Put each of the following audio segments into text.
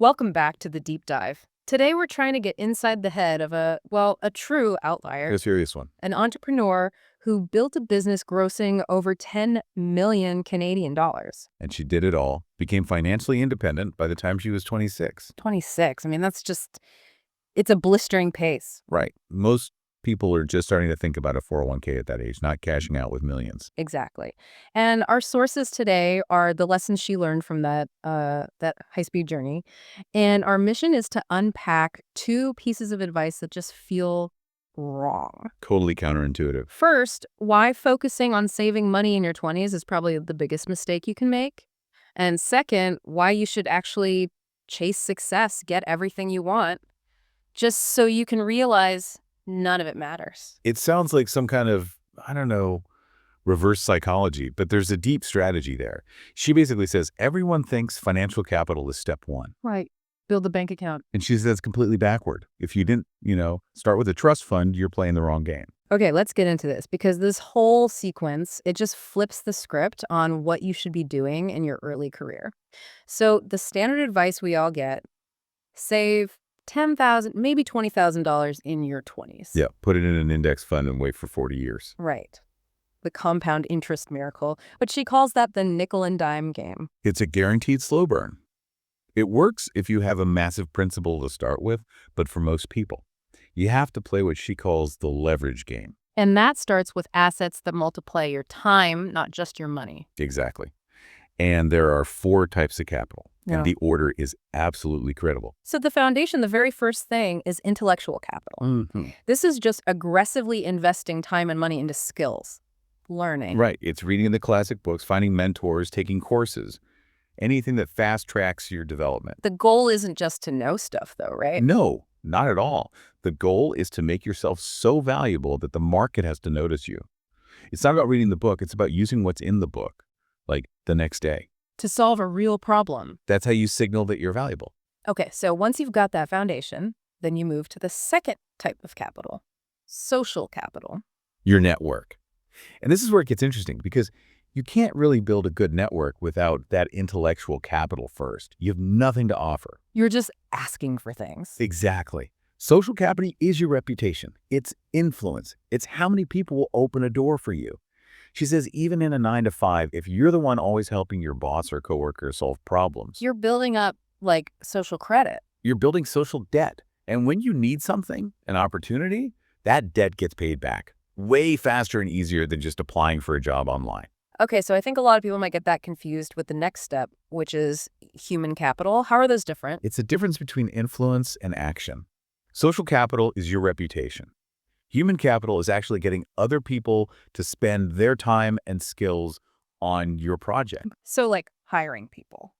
Welcome back to the deep dive. Today we're trying to get inside the head of a true outlier, A serious one. an entrepreneur who built a business grossing over 10 million Canadian dollars. And she did it all, became financially independent by the time she was 26. 26. I mean, it's a blistering pace. Right. Most people are just starting to think about a 401k at that age, not cashing out with millions. Exactly. And our sources today are the lessons she learned from that high-speed journey. And our mission is to unpack two pieces of advice that just feel wrong. Totally counterintuitive. First, why focusing on saving money in your 20s is probably the biggest mistake you can make. And second, why you should actually chase success, get everything you want, just so you can realize none of it matters. It sounds like some kind of, I don't know, reverse psychology, but there's a deep strategy there. She basically says everyone thinks financial capital is step one. Right. Build a bank account. And she says that's completely backward. If you didn't, start with a trust fund, you're playing the wrong game. Okay, let's get into this because this whole sequence, it just flips the script on what you should be doing in your early career. So the standard advice we all get, save $10,000, maybe $20,000 in your 20s. Yeah, put it in an index fund and wait for 40 years. Right. The compound interest miracle, but she calls that the nickel and dime game. It's a guaranteed slow burn. It works if you have a massive principal to start with, but for most people, you have to play what she calls the leverage game. And that starts with assets that multiply your time, not just your money. Exactly. And there are 4 types of capital, Yeah. and the order is absolutely critical. So the foundation, the very first thing is intellectual capital. Mm-hmm. This is just aggressively investing time and money into skills, learning. Right. It's reading the classic books, finding mentors, taking courses, anything that fast tracks your development. The goal isn't just to know stuff, though, right? No, not at all. The goal is to make yourself so valuable that the market has to notice you. It's not about reading the book. It's about using what's in the book, like the next day. To solve a real problem. That's how you signal that you're valuable. Okay, so once you've got that foundation, then you move to the second type of capital, social capital. Your network. And this is where it gets interesting because you can't really build a good network without that intellectual capital first. You have nothing to offer. You're just asking for things. Exactly. Social capital is your reputation. It's influence. It's how many people will open a door for you. She says even in a 9-to-5, if you're the one always helping your boss or coworker solve problems, You're building up, like, social credit. you're building social debt. And when you need something, an opportunity, that debt gets paid back way faster and easier than just applying for a job online. Okay, so I think a lot of people might get that confused with the next step, which is human capital. How are those different? It's a difference between influence and action. Social capital is your reputation. Human capital is actually getting other people to spend their time and skills on your project. So, like, hiring people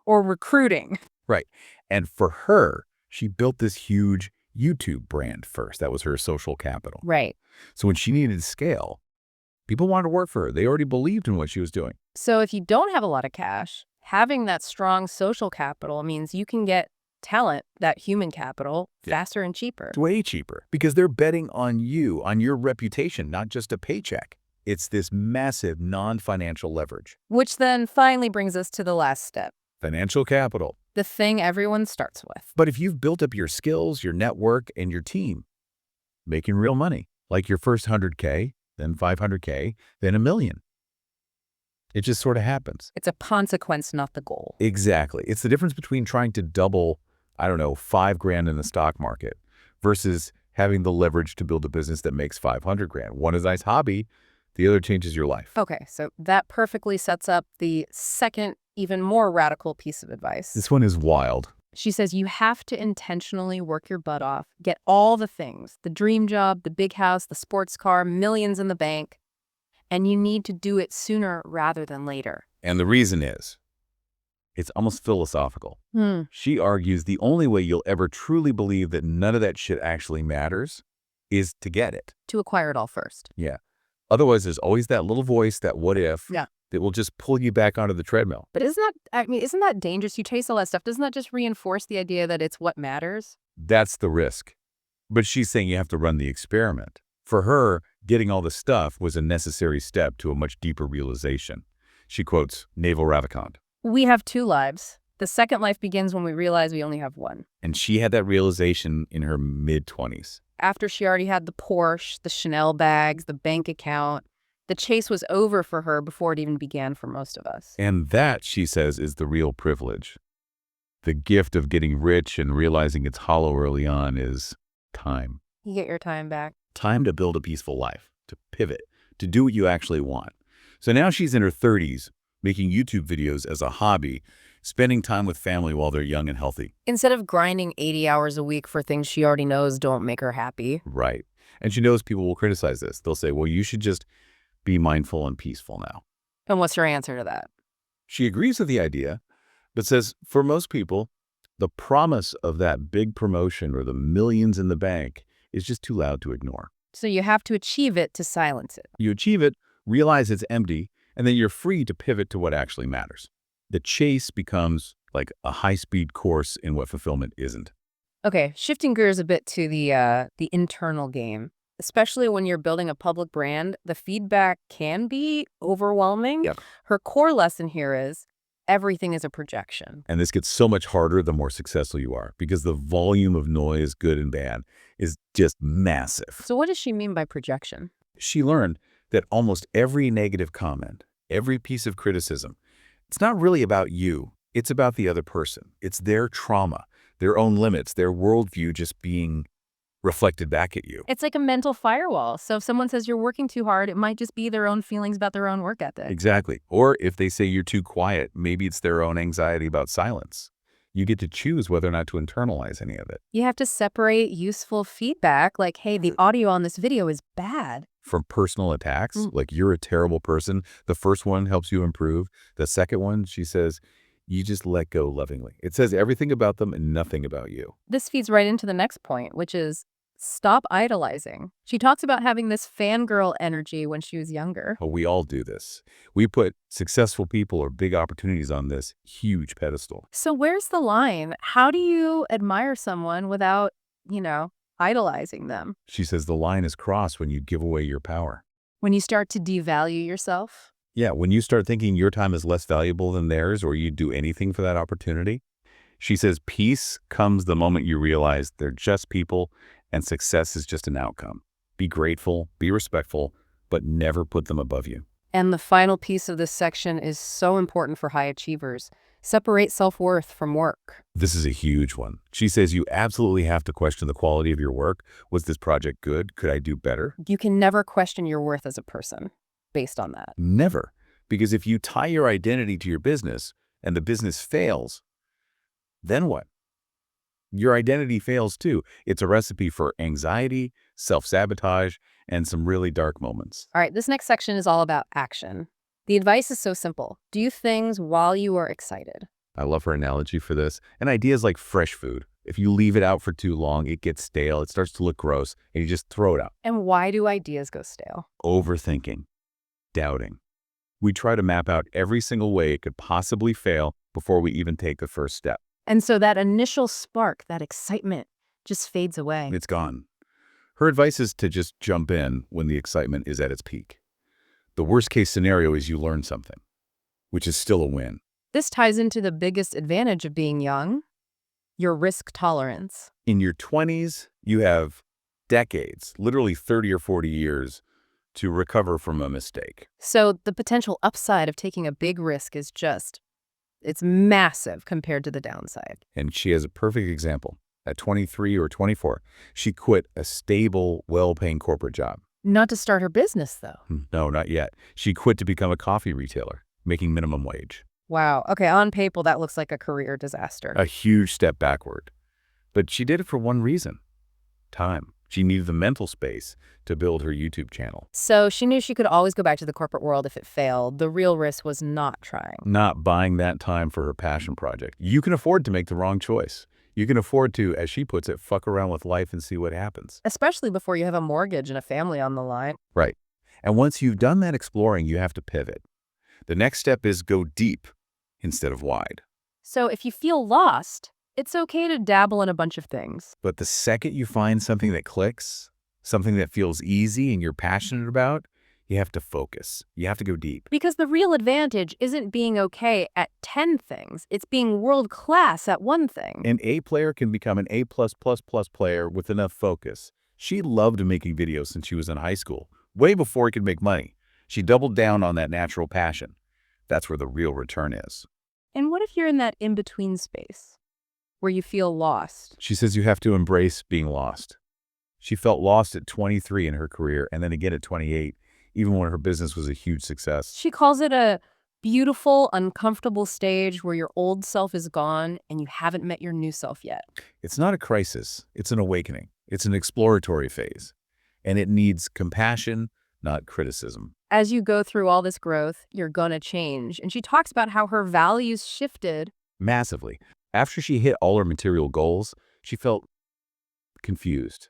or recruiting. Right. And for her, she built this huge YouTube brand first. That was her social capital. Right. So when she needed to scale, people wanted to work for her. They already believed in what she was doing. So if you don't have a lot of cash, having that strong social capital means you can get talent, that human capital, Yeah. faster and cheaper. It's way cheaper because they're betting on you, on your reputation, not just a paycheck. It's this massive non-financial leverage. Which then finally brings us to the last step, Financial capital. the thing everyone starts with. But if you've built up your skills, your network, and your team, making real money, like your first 100K, then 500K, then $1 million. It just sort of happens. It's a consequence, not the goal. Exactly. It's the difference between trying to double, I don't know, $5,000 in the stock market versus having the leverage to build a business that makes $500,000. One is a nice hobby. The other changes your life. Okay, so that perfectly sets up the second, even more radical piece of advice. This one is wild. She says you have to intentionally work your butt off, get all the things, the dream job, the big house, the sports car, millions in the bank, and you need to do it sooner rather than later. And the reason is, it's almost philosophical. Hmm. She argues the only way you'll ever truly believe that none of that shit actually matters is to get it. To acquire it all first. Yeah. Otherwise, there's always that little voice, that what if, Yeah. that will just pull you back onto the treadmill. But isn't that dangerous? You chase all that stuff. Doesn't that just reinforce the idea that it's what matters? That's the risk. But she's saying you have to run the experiment. For her, getting all the stuff was a necessary step to a much deeper realization. She quotes Naval Ravikant. We have two lives. The second life begins when we realize we only have one. And she had that realization in her mid-20s. After she already had the Porsche, the Chanel bags, the bank account, the chase was over for her before it even began for most of us. And that, she says, is the real privilege. The gift of getting rich and realizing it's hollow early on is time. You get your time back. Time to build a peaceful life, to pivot, to do what you actually want. So now she's in her 30s, making YouTube videos as a hobby, spending time with family while they're young and healthy. Instead of grinding 80 hours a week for things she already knows don't make her happy. Right. And she knows people will criticize this. They'll say, well, you should just be mindful and peaceful now. And what's her answer to that? She agrees with the idea, but says for most people, the promise of that big promotion or the millions in the bank is just too loud to ignore. So you have to achieve it to silence it. You achieve it, realize it's empty, and then you're free to pivot to what actually matters. The chase becomes like a high-speed course in what fulfillment isn't. Okay, shifting gears a bit to the internal game. Especially when you're building a public brand, the feedback can be overwhelming. Yep. Her core lesson here is everything is a projection. And this gets so much harder the more successful you are because the volume of noise, good and bad, is just massive. So what does she mean by projection? She learned that almost every negative comment, every piece of criticism, it's not really about you. It's about the other person. It's their trauma, their own limits, their worldview just being reflected back at you. It's like a mental firewall. So if someone says you're working too hard, it might just be their own feelings about their own work ethic. Exactly. Or if they say you're too quiet, maybe it's their own anxiety about silence. You get to choose whether or not to internalize any of it. You have to separate useful feedback, like, hey, the audio on this video is bad. From personal attacks, like you're a terrible person. The first one helps you improve. The second one, she says, you just let go lovingly. It says everything about them and nothing about you. This feeds right into the next point, which is stop idolizing. She talks about having this fangirl energy when she was younger. Oh, we all do this. We put successful people or big opportunities on this huge pedestal. So where's the line? How do you admire someone without, idolizing them? She says the line is crossed when you give away your power. When you start to devalue yourself? Yeah, when you start thinking your time is less valuable than theirs or you'd do anything for that opportunity. She says peace comes the moment you realize they're just people and success is just an outcome. Be grateful, be respectful, but never put them above you. And the final piece of this section is so important for high achievers. Separate self-worth from work. This is a huge one. She says you absolutely have to question the quality of your work. Was this project good? Could I do better? You can never question your worth as a person based on that. Never. Because if you tie your identity to your business and the business fails, then what? Your identity fails too. It's a recipe for anxiety, self-sabotage, and some really dark moments. All right, this next section is all about action. The advice is so simple. Do things while you are excited. I love her analogy for this. And ideas like fresh food. If you leave it out for too long, it gets stale, it starts to look gross, and you just throw it out. And why do ideas go stale? Overthinking, doubting. We try to map out every single way it could possibly fail before we even take the first step. And so that initial spark, that excitement, just fades away. It's gone. Her advice is to just jump in when the excitement is at its peak. The worst case scenario is you learn something, which is still a win. This ties into the biggest advantage of being young, your risk tolerance. In your 20s, you have decades, literally 30 or 40 years, to recover from a mistake. So the potential upside of taking a big risk is it's massive compared to the downside. And she has a perfect example. At 23 or 24, she quit a stable, well-paying corporate job. Not to start her business, though. No, not yet. She quit to become a coffee retailer, making minimum wage. Wow. Okay, on paper, that looks like a career disaster. A huge step backward. But she did it for one reason. Time. She needed the mental space to build her YouTube channel. So she knew she could always go back to the corporate world if it failed. The real risk was not trying. Not buying that time for her passion project. You can afford to make the wrong choice. You can afford to, as she puts it, fuck around with life and see what happens. Especially before you have a mortgage and a family on the line. Right. And once you've done that exploring, you have to pivot. The next step is go deep instead of wide. So if you feel lost, it's okay to dabble in a bunch of things. But the second you find something that clicks, something that feels easy and you're passionate about, You have to focus. You have to go deep. Because the real advantage isn't being okay at 10 things. It's being world class at one thing. An A player can become an A+++ player with enough focus. She loved making videos since she was in high school, way before he could make money. She doubled down on that natural passion. That's where the real return is. And what if you're in that in-between space where you feel lost? She says you have to embrace being lost. She felt lost at 23 in her career and then again at 28, even when her business was a huge success. She calls it a beautiful, uncomfortable stage where your old self is gone and you haven't met your new self yet. It's not a crisis. It's an awakening. It's an exploratory phase. And it needs compassion, not criticism. As you go through all this growth, you're gonna change. And she talks about how her values shifted. Massively. After she hit all her material goals, she felt confused,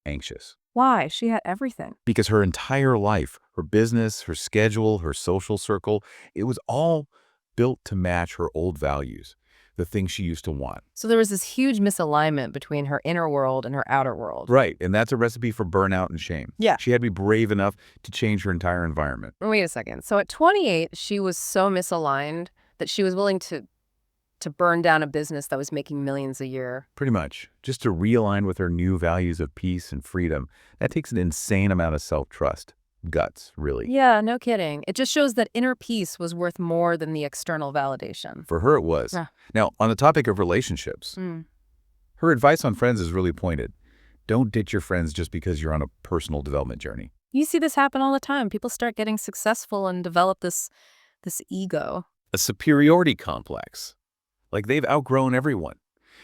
anxious. Why? She had everything. Because her entire life, her business, her schedule, her social circle, it was all built to match her old values, the things she used to want. So there was this huge misalignment between her inner world and her outer world. Right, and that's a recipe for burnout and shame. Yeah. She had to be brave enough to change her entire environment. Wait a second. So at 28, she was so misaligned that she was willing to burn down a business that was making millions a year. Pretty much. Just to realign with her new values of peace and freedom. That takes an insane amount of self-trust. Guts, really. Yeah, no kidding. It just shows that inner peace was worth more than the external validation. For her, it was. Yeah. Now, on the topic of relationships, her advice on friends is really pointed. Don't ditch your friends just because you're on a personal development journey. You see this happen all the time. People start getting successful and develop this ego. A superiority complex. Like they've outgrown everyone.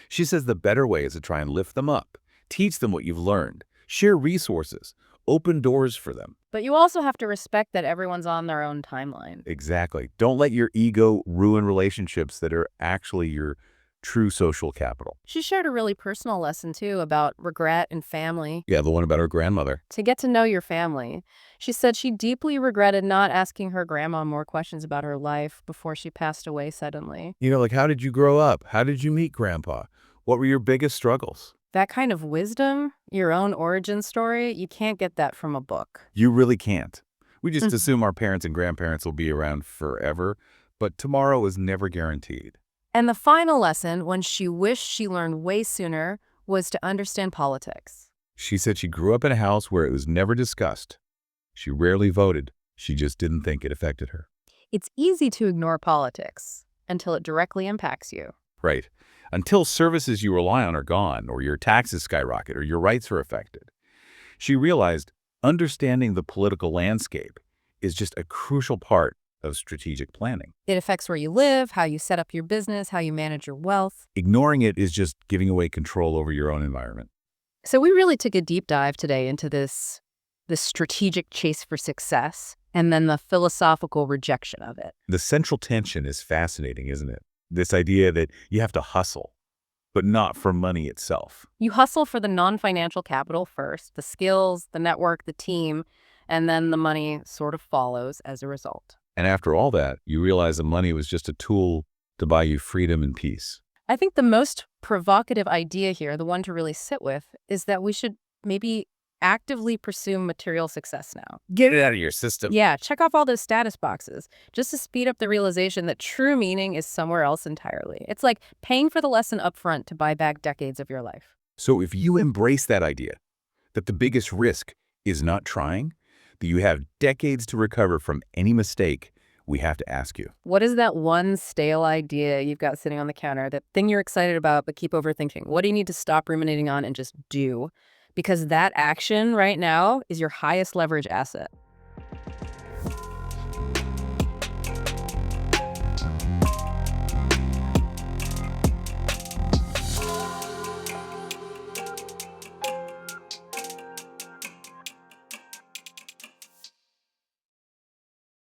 She says the better way is to try and lift them up, teach them what you've learned, share resources, open doors for them. But you also have to respect that everyone's on their own timeline. Exactly. Don't let your ego ruin relationships that are actually your true social capital. She shared a really personal lesson, too, about regret and family. Yeah, the one about her grandmother. To get to know your family. She said she deeply regretted not asking her grandma more questions about her life before she passed away suddenly. You know, like, how did you grow up? How did you meet Grandpa? What were your biggest struggles? That kind of wisdom, your own origin story, you can't get that from a book. You really can't. We just assume our parents and grandparents will be around forever, but tomorrow is never guaranteed. And the final lesson, when she wished she learned way sooner, was to understand politics. She said she grew up in a house where it was never discussed. She rarely voted. She just didn't think it affected her. It's easy to ignore politics until it directly impacts you. Right. Until services you rely on are gone, or your taxes skyrocket, or your rights are affected. She realized understanding the political landscape is just a crucial part of strategic planning. It affects where you live, how you set up your business, how you manage your wealth. Ignoring it is just giving away control over your own environment. So we really took a deep dive today into this strategic chase for success and then the philosophical rejection of it. The central tension is fascinating, isn't it? This idea that you have to hustle, but not for money itself. You hustle for the non-financial capital first, the skills, the network, the team, and then the money sort of follows as a result. And after all that, you realize the money was just a tool to buy you freedom and peace. I think the most provocative idea here, the one to really sit with, is that we should maybe actively pursue material success now. Get it out of your system. Yeah, check off all those status boxes, just to speed up the realization that true meaning is somewhere else entirely. It's like paying for the lesson up front to buy back decades of your life. So if you embrace that idea, that the biggest risk is not trying, that you have decades to recover from any mistake, we have to ask you. What is that one stale idea you've got sitting on the counter, that thing you're excited about but keep overthinking? What do you need to stop ruminating on and just do? Because that action right now is your highest leverage asset.